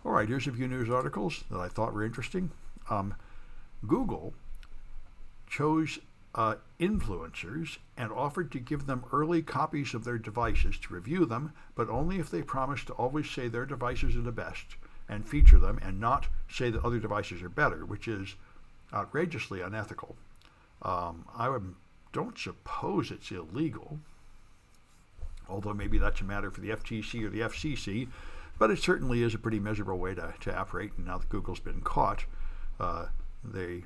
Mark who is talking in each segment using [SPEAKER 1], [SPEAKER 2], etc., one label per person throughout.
[SPEAKER 1] All right, here's a few news articles that I thought were interesting. Google chose influencers and offered to give them early copies of their devices to review them, but only if they promised to always say their devices are the best and feature them and not say that other devices are better, which is outrageously unethical. Don't suppose it's illegal, although maybe that's a matter for the FTC or the FCC, but it certainly is a pretty miserable way to operate. And now that Google's been caught, they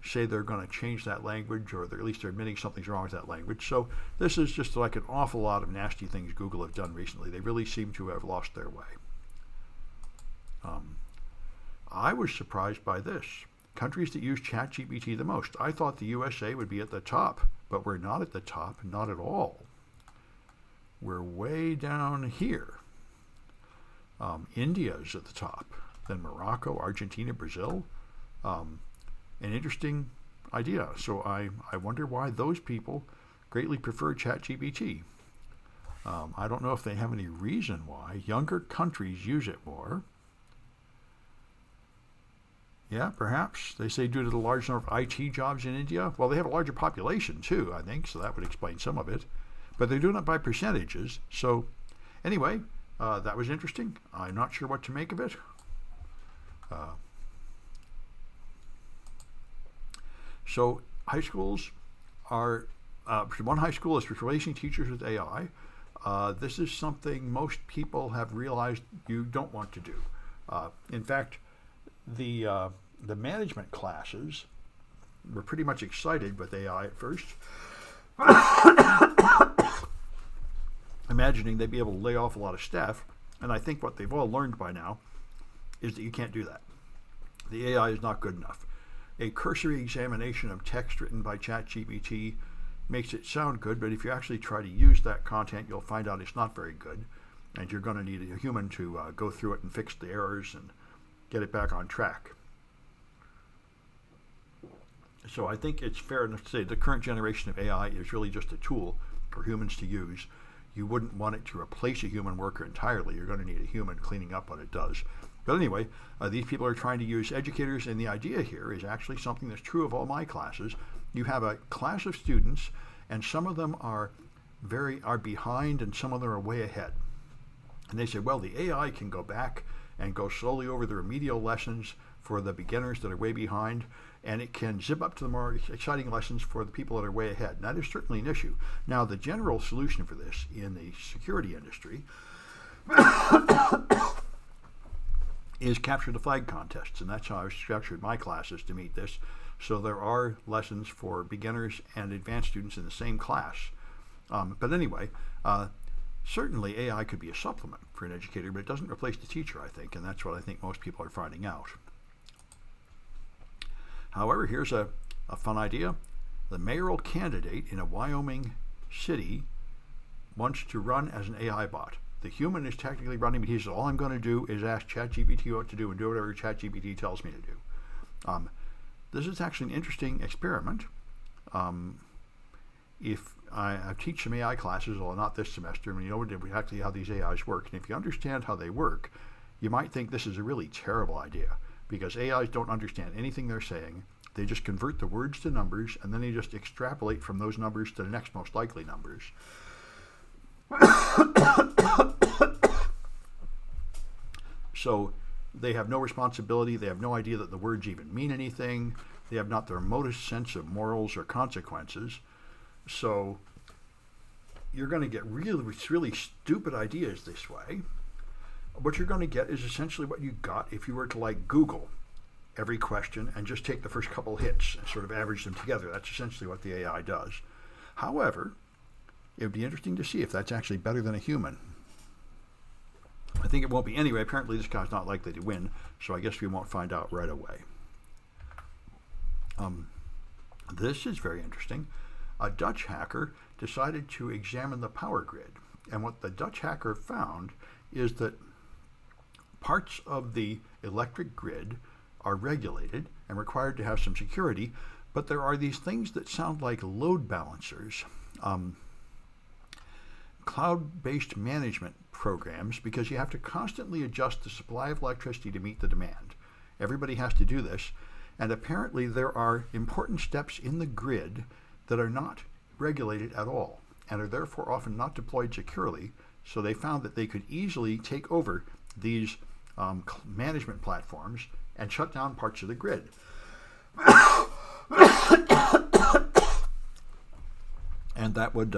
[SPEAKER 1] say they're going to change that language, or at least they're admitting something's wrong with that language. So this is just like an awful lot of nasty things Google have done recently. They really seem to have lost their way. I was surprised by this. Countries that use ChatGPT the most. I thought the USA would be at the top, but we're not at the top, not at all. We're way down here. India is at the top, then Morocco, Argentina, Brazil. An interesting idea. So I wonder why those people greatly prefer ChatGPT. I don't know if they have any reason why. Younger countries use it more. Yeah, perhaps. They say due to the large number of IT jobs in India. Well, they have a larger population too, I think, so that would explain some of it. But they're doing it by percentages. So anyway, that was interesting. I'm not sure what to make of it. So high schools are, one high school is replacing teachers with AI. This is something most people have realized you don't want to do. In fact, the management classes were pretty much excited with AI at first, imagining they'd be able to lay off a lot of staff. And I think what they've all learned by now is that you can't do that. The AI is not good enough. A cursory examination of text written by ChatGPT makes it sound good, but if you actually try to use that content, you'll find out it's not very good, and you're going to need a human to go through it and fix the errors and get it back on track. So I think it's fair enough to say the current generation of AI is really just a tool for humans to use. You wouldn't want it to replace a human worker entirely. You're going to need a human cleaning up what it does. But anyway, these people are trying to use educators, and the idea here is actually something that's true of all my classes. You have a class of students, and some of them are behind, and some of them are way ahead. And they say, well, the AI can go back and go slowly over the remedial lessons for the beginners that are way behind, and it can zip up to the more exciting lessons for the people that are way ahead. And that is certainly an issue. Now, the general solution for this in the security industry is capture the flag contests, and that's how I've structured my classes to meet this. So there are lessons for beginners and advanced students in the same class. But anyway, certainly AI could be a supplement for an educator, but it doesn't replace the teacher, I think, and that's what I think most people are finding out. However, here's a fun idea. The mayoral candidate in a Wyoming city wants to run as an AI bot. The human is technically running, but he says, all I'm going to do is ask ChatGPT what to do and do whatever ChatGPT tells me to do. This is actually an interesting experiment. If I teach some AI classes, although not this semester, and you know exactly how these AIs work, and if you understand how they work, you might think this is a really terrible idea, because AIs don't understand anything they're saying. They just convert the words to numbers, and then they just extrapolate from those numbers to the next most likely numbers. So they have no responsibility. They have no idea that the words even mean anything. They have not the remotest sense of morals or consequences. So you're going to get really stupid ideas this way. What you're going to get is essentially what you got if you were to like Google every question and just take the first couple hits and sort of average them together. That's essentially what the AI does. However, it would be interesting to see if that's actually better than a human. I think it won't be. Anyway, apparently this guy's not likely to win, so I guess we won't find out right away. This is very interesting. A Dutch hacker decided to examine the power grid, and what the Dutch hacker found is that parts of the electric grid are regulated and required to have some security, but there are these things that sound like load balancers. cloud-based management programs because you have to constantly adjust the supply of electricity to meet the demand. Everybody has to do this, and apparently there are important steps in the grid that are not regulated at all and are therefore often not deployed securely, so they found that they could easily take over these management platforms and shut down parts of the grid. And that would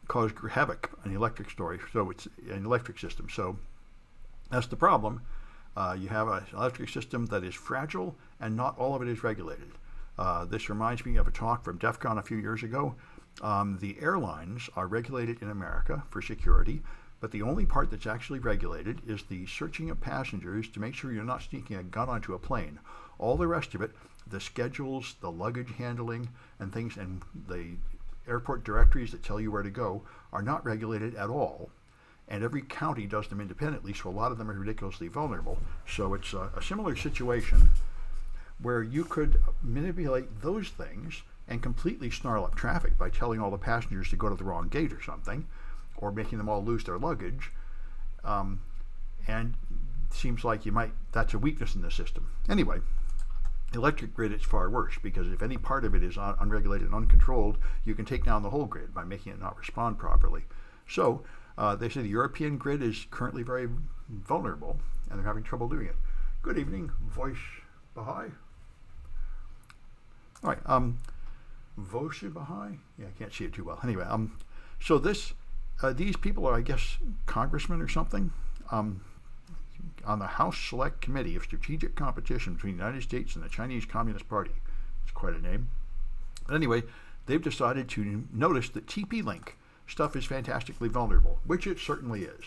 [SPEAKER 1] cause havoc in the electric story. So it's an electric system. So that's the problem. You have an electric system that is fragile, and not all of it is regulated. This reminds me of a talk from DEF CON a few years ago. The airlines are regulated in America for security, but the only part that's actually regulated is the searching of passengers to make sure you're not sneaking a gun onto a plane. All the rest of it, the schedules, the luggage handling, and things, and the airport directories that tell you where to go, are not regulated at all. And every county does them independently, so a lot of them are ridiculously vulnerable. So it's a similar situation where you could manipulate those things and completely snarl up traffic by telling all the passengers to go to the wrong gate or something, or making them all lose their luggage. And it seems like that's a weakness in the system. Anyway, electric grid is far worse, because if any part of it is unregulated and uncontrolled, you can take down the whole grid by making it not respond properly. So they say the European grid is currently very vulnerable, and they're having trouble doing it. Good evening, Voice Baha'i. All right, Voice Baha'i? Yeah, I can't see it too well. Anyway, so these people are, I guess, congressmen or something, on the House Select Committee of Strategic Competition between the United States and the Chinese Communist Party. It's quite a name. But anyway, they've decided to notice that TP-Link stuff is fantastically vulnerable, which it certainly is.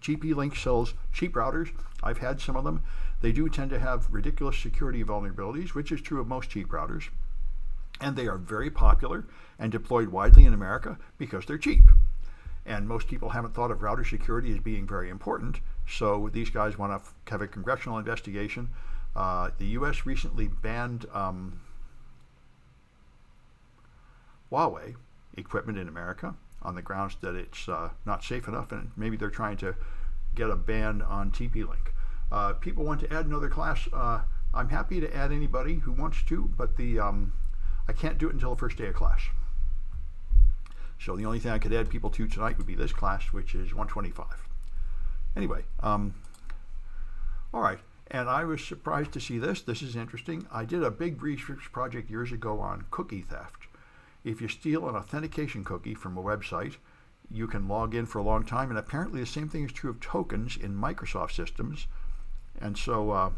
[SPEAKER 1] TP-Link sells cheap routers. I've had some of them. They do tend to have ridiculous security vulnerabilities, which is true of most cheap routers. And they are very popular and deployed widely in America because they're cheap. And most people haven't thought of router security as being very important, so these guys want to have a congressional investigation. The U.S. recently banned Huawei equipment in America on the grounds that it's not safe enough, and maybe they're trying to get a ban on TP-Link. People want to add another class. I'm happy to add anybody who wants to, but I can't do it until the first day of class. So the only thing I could add people to tonight would be this class, which is 125. Anyway, all right. And I was surprised to see this. This is interesting. I did a big research project years ago on cookie theft. If you steal an authentication cookie from a website, you can log in for a long time. And apparently the same thing is true of tokens in Microsoft systems. And so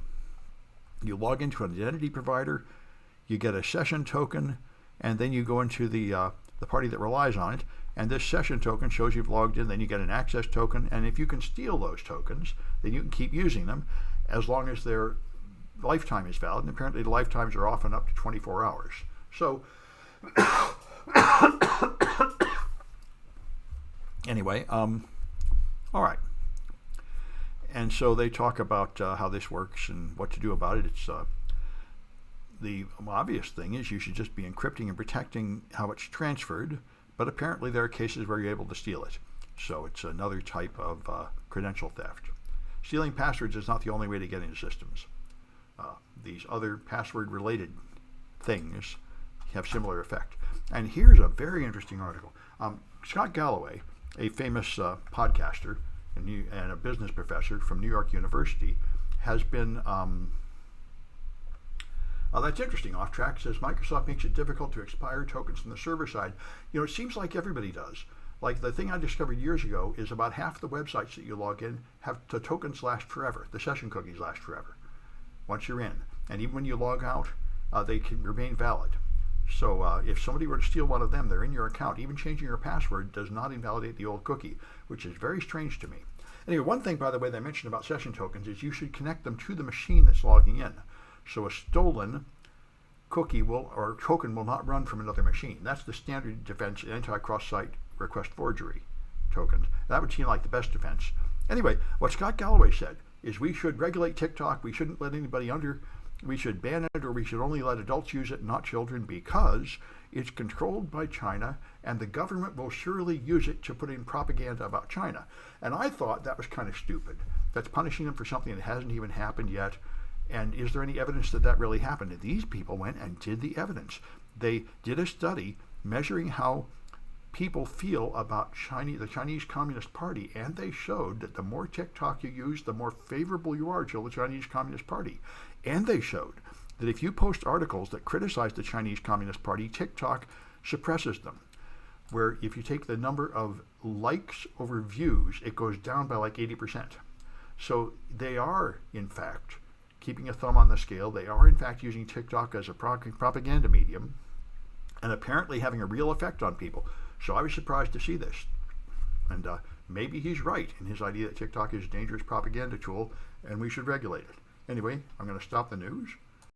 [SPEAKER 1] you log into an identity provider, you get a session token, and then you go into the party that relies on it, and this session token shows you've logged in. Then you get an access token, and if you can steal those tokens, then you can keep using them as long as their lifetime is valid, and apparently the lifetimes are often up to 24 hours. So anyway, all right. And so they talk about how this works and what to do about it. It's the obvious thing is you should just be encrypting and protecting how it's transferred, but apparently there are cases where you're able to steal it. So it's another type of credential theft. Stealing passwords is not the only way to get into systems. These other password-related things have similar effect. And here's a very interesting article. Scott Galloway, a famous podcaster and a business professor from New York University, has been that's interesting. Off track says Microsoft makes it difficult to expire tokens from the server side. You know, it seems like everybody does. Like the thing I discovered years ago is about half the websites that you log in have the tokens last forever. The session cookies last forever once you're in. And even when you log out, they can remain valid. So if somebody were to steal one of them, they're in your account. Even changing your password does not invalidate the old cookie, which is very strange to me. Anyway, one thing, by the way, that I mentioned about session tokens is you should connect them to the machine that's logging in. So a stolen cookie or token will not run from another machine. That's the standard defense anti-cross-site request forgery tokens. That would seem like the best defense. Anyway, what Scott Galloway said is we should regulate TikTok. We shouldn't let anybody we should ban it, or we should only let adults use it, not children, because it's controlled by China, and the government will surely use it to put in propaganda about China. And I thought that was kind of stupid. That's punishing them for something that hasn't even happened yet. And is there any evidence that that really happened? And these people went and did the evidence. They did a study measuring how people feel about the Chinese Communist Party, and they showed that the more TikTok you use, the more favorable you are to the Chinese Communist Party. And they showed that if you post articles that criticize the Chinese Communist Party, TikTok suppresses them. Where if you take the number of likes over views, it goes down by like 80%. So they are, in fact, keeping a thumb on the scale. They are, in fact, using TikTok as a propaganda medium and apparently having a real effect on people. So I was surprised to see this. And maybe he's right in his idea that TikTok is a dangerous propaganda tool and we should regulate it. Anyway, I'm going to stop the news.